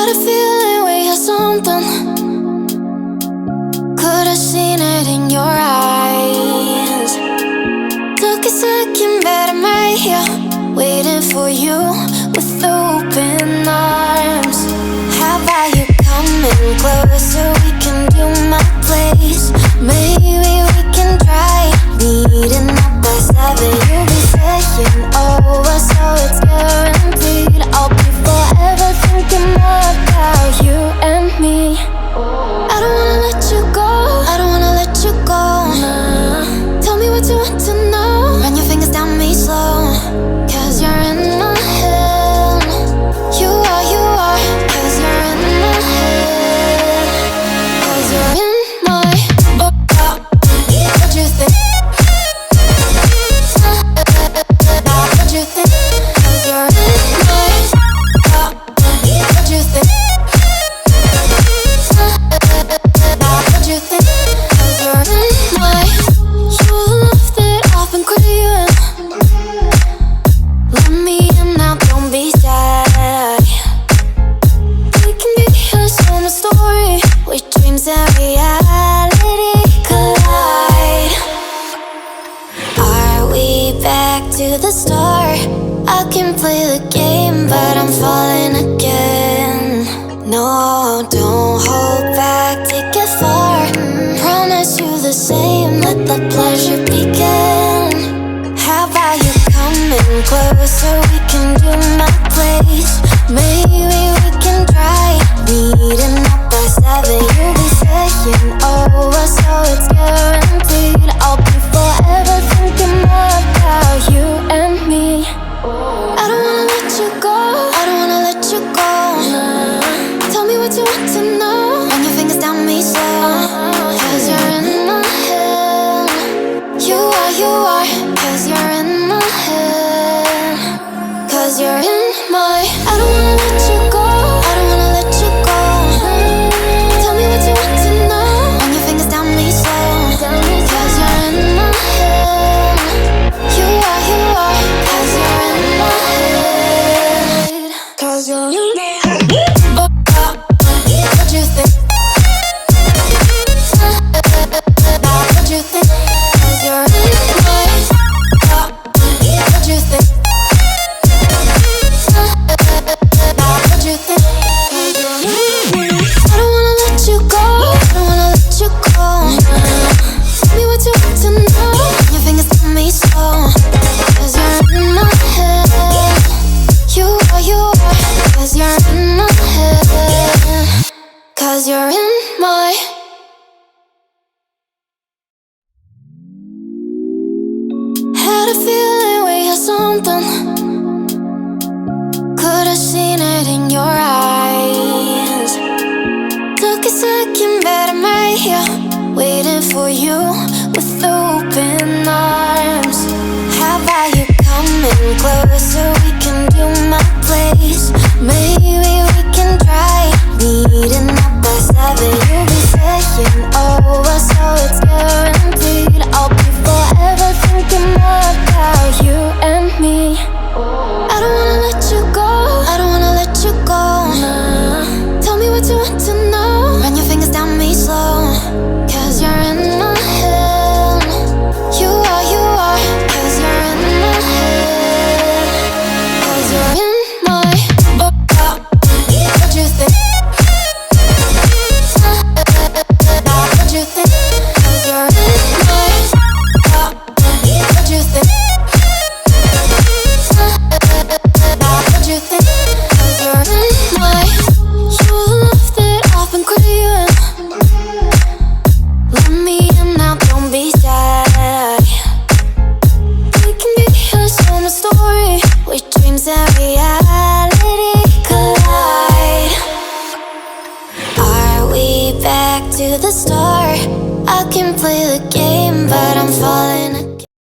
Had a feeling we had something. Could've seen it in your eyes. Took a second, but I'm right here, waiting for you with open arms. How about you coming closer? We can do my place. Maybe we can try meeting up by 7. You'll be saying over, so it's guaranteed. I'll be forever thinking more about you and me. I don't wanna let you go, I don't wanna let you go. Nah. Tell me what you want to know. Run your fingers down me slow, 'cause you're in my head. You are, 'cause you're in my head. 'Cause you're in my what you think? What you think? 'Cause you're in my what you think? What you think? 'Cause you're in my your love that I've been craving. Let me in now, don't be shy. We can be a summer story with dreams and reality collide. Are we back to the start? I can play the game, but I'm falling again. No, don't hold back, take it far. Promise you the same, let the pleasure begin. How about you coming closer? We can do my place. Maybe we can try meeting up by 7. You'll be saying over, so it's guaranteed. I'll be forever thinking more about you and me. I don't wanna let you go, I don't wanna let you go. Nah. Tell me what you want to know. Run your fingers down me slow, 'cause you're in my head. You are, 'cause you're in my head. 'Cause you're in my I don't wanna let you go, I don't wanna let you go. Tell me what you want to know. Run your fingers down me slow, 'cause you're in my head. You are, 'cause you're in my head. 'Cause you're in my head. What you think? What you think? 'Cause you're in my what you think? What you think? 'Cause you're in I don't wanna let you go, I don't wanna let you go. Tell me what you want to know. Your fingers tell me slow, 'cause you're in my head. You are, 'cause you're in my head. 'Cause you're in my Had a feeling we had something. Could've seen it in your eyes. Took a second, but I'm right here, waiting for you with open arms. How about you coming closer? We can do my place. Maybe we can try meeting up by 7. You'll be saying over, so it's guaranteed. I'll be forever thinking more about you and me. I don't wanna let you go, I don't wanna let you go. Nah. Tell me what you want to know. Run your fingers down me slow, 'cause you're in my head. You are, 'cause you're in my head. 'Cause you're in my what you think? What you think? 'Cause you're in my what you think? What you think? 'Cause you're in my your love that I've been craving. Let me in now, don't be shy. We can be a summer story with dreams and reality collide. Are we back to the start? I can play the game, but I'm falling